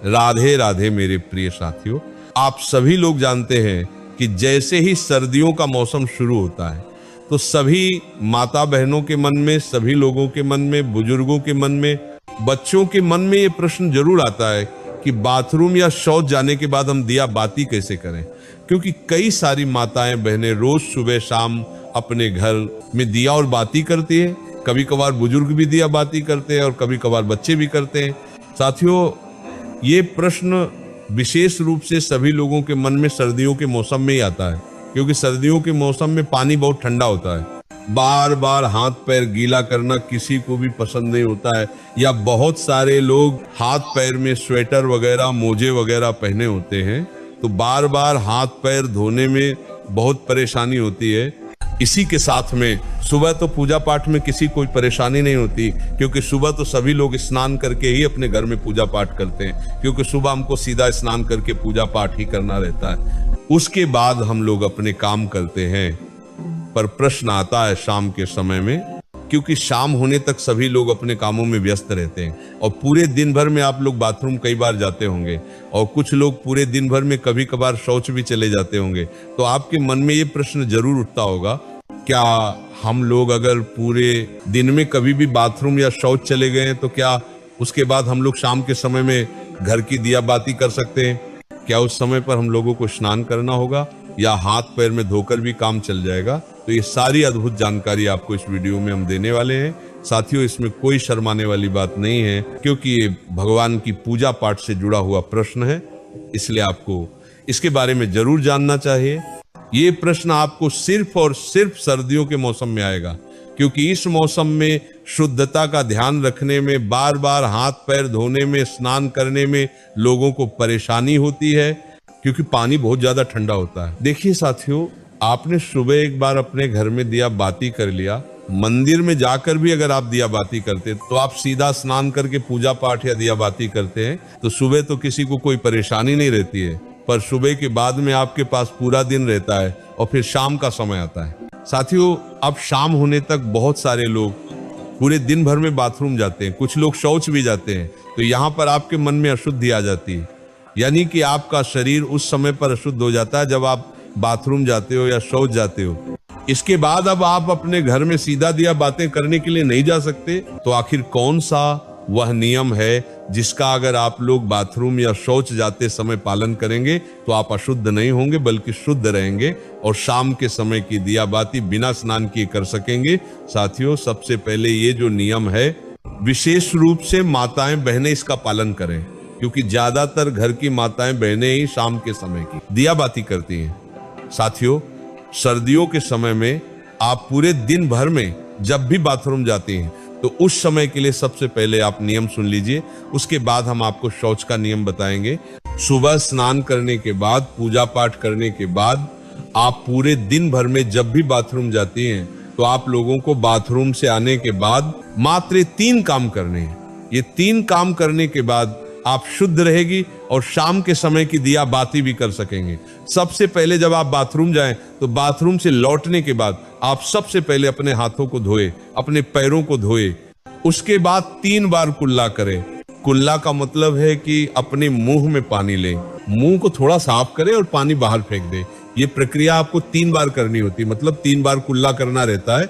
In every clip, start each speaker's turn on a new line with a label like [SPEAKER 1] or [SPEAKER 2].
[SPEAKER 1] राधे राधे मेरे प्रिय साथियों। आप सभी लोग जानते हैं कि जैसे ही सर्दियों का मौसम शुरू होता है तो सभी माता बहनों के मन में, सभी लोगों के मन में, बुजुर्गों के मन में, बच्चों के मन में ये प्रश्न जरूर आता है कि बाथरूम या शौच जाने के बाद हम दिया बाती कैसे करें। क्योंकि कई सारी माताएं बहनें रोज सुबह शाम अपने घर में दिया और बाती करती है। कभी कभार बुजुर्ग भी दिया बाती करते हैं और कभी कभार बच्चे भी करते हैं। साथियों, ये प्रश्न विशेष रूप से सभी लोगों के मन में सर्दियों के मौसम में ही आता है, क्योंकि सर्दियों के मौसम में पानी बहुत ठंडा होता है। बार बार हाथ पैर गीला करना किसी को भी पसंद नहीं होता है, या बहुत सारे लोग हाथ पैर में स्वेटर वगैरह, मोजे वगैरह पहने होते हैं, तो बार बार हाथ पैर धोने में बहुत परेशानी होती है। इसी के साथ में सुबह तो पूजा पाठ में किसी कोई परेशानी नहीं होती, क्योंकि सुबह तो सभी लोग स्नान करके ही अपने घर में पूजा पाठ करते हैं, क्योंकि सुबह हमको सीधा स्नान करके पूजा पाठ ही करना रहता है। उसके बाद हम लोग अपने काम करते हैं। पर प्रश्न आता है शाम के समय में, क्योंकि शाम होने तक सभी लोग अपने कामों में व्यस्त रहते हैं और पूरे दिन भर में आप लोग बाथरूम कई बार जाते होंगे और कुछ लोग पूरे दिन भर में कभी कभार शौच भी चले जाते होंगे। तो आपके मन में ये प्रश्न जरूर उठता होगा, क्या हम लोग अगर पूरे दिन में कभी भी बाथरूम या शौच चले गए तो क्या उसके बाद हम लोग शाम के समय में घर की दिया बाती कर सकते हैं? क्या उस समय पर हम लोगों को स्नान करना होगा या हाथ पैर में धोकर भी काम चल जाएगा? तो ये सारी अद्भुत जानकारी आपको इस वीडियो में हम देने वाले हैं। साथियों, इसमें कोई शर्माने वाली बात नहीं है, क्योंकि ये भगवान की पूजा पाठ से जुड़ा हुआ प्रश्न है, इसलिए आपको इसके बारे में जरूर जानना चाहिए। ये प्रश्न आपको सिर्फ और सिर्फ सर्दियों के मौसम में आएगा, क्योंकि इस मौसम में शुद्धता का ध्यान रखने में, बार बार हाथ पैर धोने में, स्नान करने में लोगों को परेशानी होती है, क्योंकि पानी बहुत ज्यादा ठंडा होता है। देखिए साथियों, आपने सुबह एक बार अपने घर में दिया बाती कर लिया, मंदिर में जाकर भी अगर आप दिया बाती करते तो आप सीधा स्नान करके पूजा पाठ या दिया बाती करते हैं तो सुबह तो किसी को कोई परेशानी नहीं रहती है। पर सुबह के बाद में आपके पास पूरा दिन रहता है और फिर शाम का समय आता है। साथियों, अब शाम होने तक बहुत सारे लोग पूरे दिन भर में बाथरूम जाते हैं, कुछ लोग शौच भी जाते हैं। तो यहाँ पर आपके मन में अशुद्धि आ जाती है, यानी कि आपका शरीर उस समय पर अशुद्ध हो जाता है जब आप बाथरूम जाते हो या शौच जाते हो। इसके बाद अब आप अपने घर में सीधा दिया बातें करने के लिए नहीं जा सकते। तो आखिर कौन सा वह नियम है जिसका अगर आप लोग बाथरूम या शौच जाते समय पालन करेंगे तो आप अशुद्ध नहीं होंगे बल्कि शुद्ध रहेंगे और शाम के समय की दिया बाती बिना स्नान किए कर सकेंगे? साथियों, सबसे पहले ये जो नियम है, विशेष रूप से माताएं बहनें इसका पालन करें, क्योंकि ज्यादातर घर की माताएं बहनें ही शाम के समय की दिया बाती करती हैं। साथियों, सर्दियों के समय में आप पूरे दिन भर में जब भी बाथरूम जाते हैं तो उस समय के लिए सबसे पहले आप नियम सुन लीजिए, उसके बाद हम आपको शौच का नियम बताएंगे। सुबह स्नान करने के बाद, पूजा पाठ करने के बाद आप पूरे दिन भर में जब भी बाथरूम जाती हैं तो आप लोगों को बाथरूम से आने के बाद मात्र 3 काम करने हैं। ये 3 काम करने के बाद आप शुद्ध रहेगी और शाम के समय की दिया बाती भी कर सकेंगे। सबसे पहले जब आप बाथरूम जाएं तो बाथरूम से लौटने के बाद आप सबसे पहले अपने हाथों को धोए, अपने पैरों को धोए, उसके बाद 3 बार कुल्ला करें। कुल्ला का मतलब है कि अपने मुंह में पानी लें, मुंह को थोड़ा साफ करें और पानी बाहर फेंक दें। ये प्रक्रिया आपको 3 बार करनी होती है, मतलब 3 बार कुल्ला करना रहता है।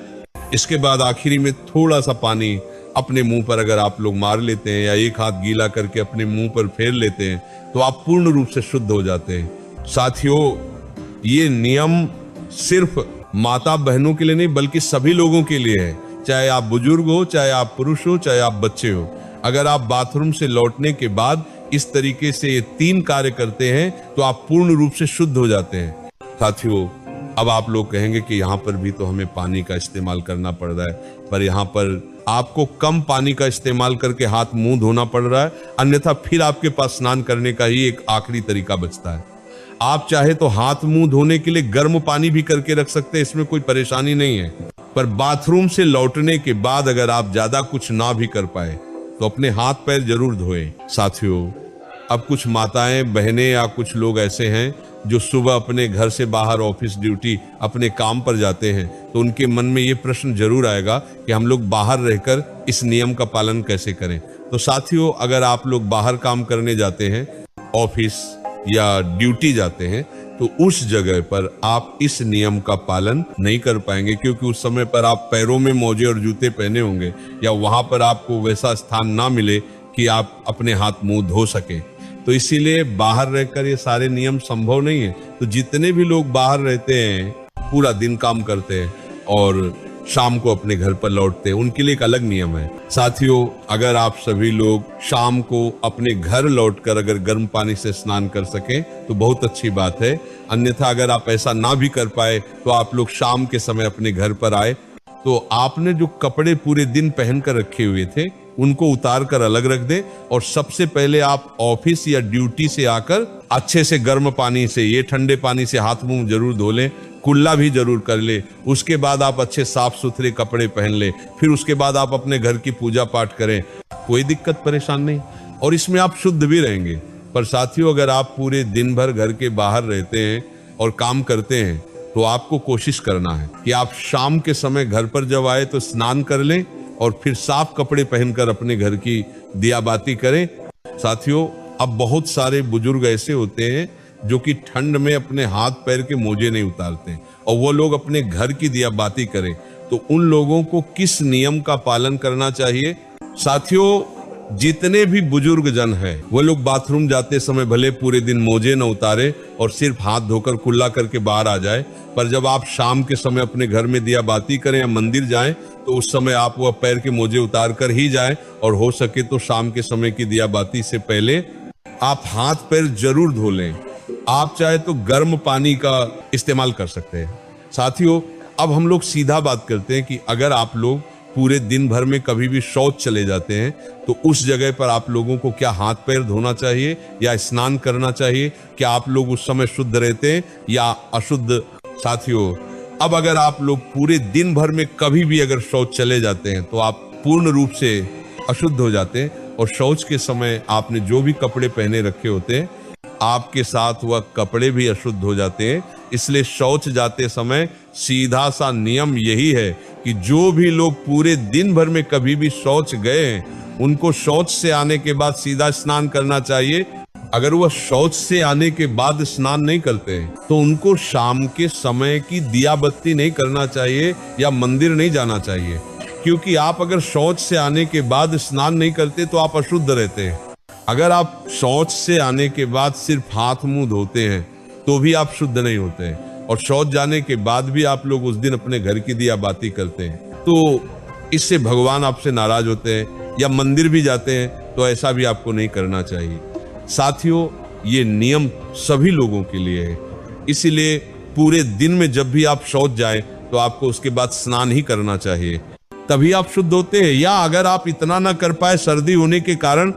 [SPEAKER 1] इसके बाद आखिरी में थोड़ा सा पानी अपने मुंह पर अगर आप लोग मार लेते हैं या एक हाथ गीला करके अपने मुंह पर फेर लेते हैं तो आप पूर्ण रूप से शुद्ध हो जाते हैं। साथियों, ये नियम सिर्फ माता बहनों के लिए नहीं बल्कि सभी लोगों के लिए है, चाहे आप बुजुर्ग हो, चाहे आप पुरुष हो, चाहे आप बच्चे हो। अगर आप बाथरूम से लौटने के बाद इस तरीके से ये 3 कार्य करते हैं तो आप पूर्ण रूप से शुद्ध हो जाते हैं। साथियों, अब आप लोग कहेंगे कि यहाँ पर भी तो हमें पानी का इस्तेमाल करना पड़ रहा है, पर यहाँ पर आपको कम पानी का इस्तेमाल करके हाथ मुंह धोना पड़ रहा है, अन्यथा फिर आपके पास स्नान करने का ही एक आखिरी तरीका बचता है। आप चाहे तो हाथ मुंह धोने के लिए गर्म पानी भी करके रख सकते हैं, इसमें कोई परेशानी नहीं है। पर बाथरूम से लौटने के बाद अगर आप ज्यादा कुछ ना भी कर पाए तो अपने हाथ पैर जरूर धोएं। साथियों, अब कुछ माताएं बहनें या कुछ लोग ऐसे हैं जो सुबह अपने घर से बाहर ऑफिस ड्यूटी अपने काम पर जाते हैं, तो उनके मन में ये प्रश्न जरूर आएगा कि हम लोग बाहर रहकर इस नियम का पालन कैसे करें। तो साथियों, अगर आप लोग बाहर काम करने जाते हैं, ऑफिस या ड्यूटी जाते हैं, तो उस जगह पर आप इस नियम का पालन नहीं कर पाएंगे, क्योंकि उस समय पर आप पैरों में मोजे और जूते पहने होंगे या वहां पर आपको वैसा स्थान ना मिले कि आप अपने हाथ मुंह धो सके। तो इसीलिए बाहर रहकर ये सारे नियम संभव नहीं है। तो जितने भी लोग बाहर रहते हैं, पूरा दिन काम करते हैं और शाम को अपने घर पर लौटते हैं, उनके लिए एक अलग नियम है। साथियों, अगर आप सभी लोग शाम को अपने घर लौटकर अगर गर्म पानी से स्नान कर सकें तो बहुत अच्छी बात है। अन्यथा अगर आप ऐसा ना भी कर पाए तो आप लोग शाम के समय अपने घर पर आए, तो आपने जो कपड़े पूरे दिन पहन कर रखे हुए थे उनको उतार कर अलग रख दें और सबसे पहले आप ऑफिस या ड्यूटी से आकर अच्छे से गर्म पानी से, ये ठंडे पानी से हाथ मुंह जरूर धो लें, कुल्ला भी जरूर कर ले। उसके बाद आप अच्छे साफ सुथरे कपड़े पहन ले, फिर उसके बाद आप अपने घर की पूजा पाठ करें, कोई दिक्कत परेशान नहीं, और इसमें आप शुद्ध भी रहेंगे। पर साथियों, अगर आप पूरे दिन भर घर के बाहर रहते हैं और काम करते हैं तो आपको कोशिश करना है कि आप शाम के समय घर पर जब आए तो स्नान कर लें और फिर साफ कपड़े पहनकर अपने घर की दिया बाती करें। साथियों, अब बहुत सारे बुजुर्ग ऐसे होते हैं जो कि ठंड में अपने हाथ पैर के मोजे नहीं उतारते और वो लोग अपने घर की दिया बाती करें, तो उन लोगों को किस नियम का पालन करना चाहिए? साथियों, जितने भी बुजुर्ग जन हैं वो लोग बाथरूम जाते समय भले पूरे दिन मोजे न उतारे और सिर्फ हाथ धोकर कुल्ला करके बाहर आ जाए, पर जब आप शाम के समय अपने घर में दिया बाती करें या मंदिर जाएं तो उस समय आप वह पैर के मोजे उतार कर ही जाएं, और हो सके तो शाम के समय की दिया बाती से पहले आप हाथ पैर जरूर धो लें। आप चाहे तो गर्म पानी का इस्तेमाल कर सकते हैं। साथियों, अब हम लोग सीधा बात करते हैं कि अगर आप लोग पूरे दिन भर में कभी भी शौच चले जाते हैं तो उस जगह पर आप लोगों को क्या हाथ पैर धोना चाहिए या स्नान करना चाहिए? क्या आप लोग उस समय शुद्ध रहते हैं या अशुद्ध? साथियों, अब अगर आप लोग पूरे दिन भर में कभी भी अगर शौच चले जाते हैं तो आप पूर्ण रूप से अशुद्ध हो जाते हैं, और शौच के समय आपने जो भी कपड़े पहने रखे होते हैं आपके साथ वह कपड़े भी अशुद्ध हो जाते हैं। इसलिए शौच जाते समय सीधा सा नियम यही है कि जो भी लोग पूरे दिन भर में कभी भी शौच गए हैं उनको शौच से आने के बाद सीधा स्नान करना चाहिए। अगर वह शौच से आने के बाद स्नान नहीं करते हैं तो उनको शाम के समय की दिया बत्ती नहीं करना चाहिए या मंदिर नहीं जाना चाहिए, क्योंकि आप अगर शौच से आने के बाद स्नान नहीं करते तो आप अशुद्ध रहते हैं। अगर आप शौच से आने के बाद सिर्फ हाथ मुंह धोते हैं तो भी आप शुद्ध नहीं होते हैं, और शौच जाने के बाद भी आप लोग उस दिन अपने घर की दिया बाती करते हैं तो इससे भगवान आपसे नाराज होते हैं, या मंदिर भी जाते हैं तो ऐसा भी आपको नहीं करना चाहिए। साथियों, ये नियम सभी लोगों के लिए है, इसीलिए पूरे दिन में जब भी आप शौच जाएं तो आपको उसके बाद स्नान ही करना चाहिए, तभी आप शुद्ध होते हैं। या अगर आप इतना ना कर पाए सर्दी होने के कारण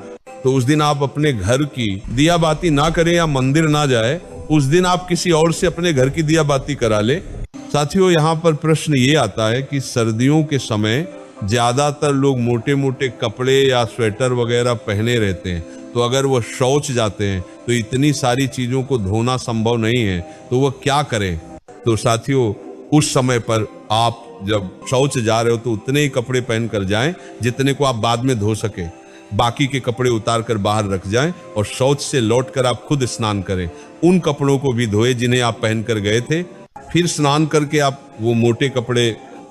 [SPEAKER 1] तो उस दिन आप अपने घर की दिया बाती ना करें या मंदिर ना जाए, उस दिन आप किसी और से अपने घर की दिया बाती करा ले। साथियों, यहाँ पर प्रश्न ये आता है कि सर्दियों के समय ज्यादातर लोग मोटे मोटे कपड़े या स्वेटर वगैरह पहने रहते हैं, तो अगर वो शौच जाते हैं तो इतनी सारी चीजों को धोना संभव नहीं है, तो वह क्या करें? तो साथियों, उस समय पर आप जब शौच जा रहे हो तो उतने ही कपड़े पहन कर जाएं जितने को आप बाद में धो सके, बाकी के कपड़े उतार कर बाहर रख जाएं और शौच से लौटकर आप खुद स्नान करें। उन कपड़ों को भी धोए जिन्हें आप पहन कर गए थे, फिर स्नान करके आप वो मोटे कपड़े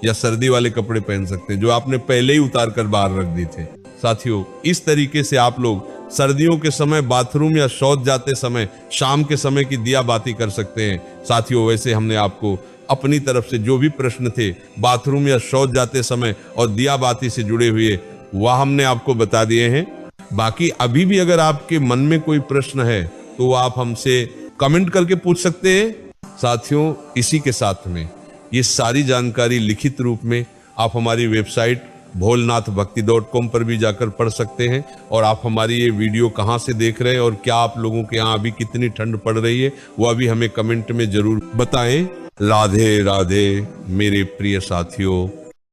[SPEAKER 1] या सर्दी वाले कपड़े पहन सकते हैं जो आपने पहले ही उतार कर बाहर रख दिए थे। साथियों, इस तरीके से आप लोग सर्दियों के समय बाथरूम या शौच जाते समय शाम के समय की दिया बाती कर सकते हैं। साथियों, वैसे हमने आपको अपनी तरफ से जो भी प्रश्न थे बाथरूम या शौच जाते समय और दिया बाती से जुड़े हुए, वह हमने आपको बता दिए हैं। बाकी अभी भी अगर आपके मन में कोई प्रश्न है तो आप हमसे कमेंट करके पूछ सकते हैं। साथियों, इसी के साथ में ये सारी जानकारी लिखित रूप में आप हमारी वेबसाइट bholnathbhakti.com पर भी जाकर पढ़ सकते हैं, और आप हमारी ये वीडियो कहाँ से देख रहे हैं और क्या आप लोगों के यहाँ अभी कितनी ठंड पड़ रही है वो अभी हमें कमेंट में जरूर बताएं। राधे राधे मेरे प्रिय साथियों।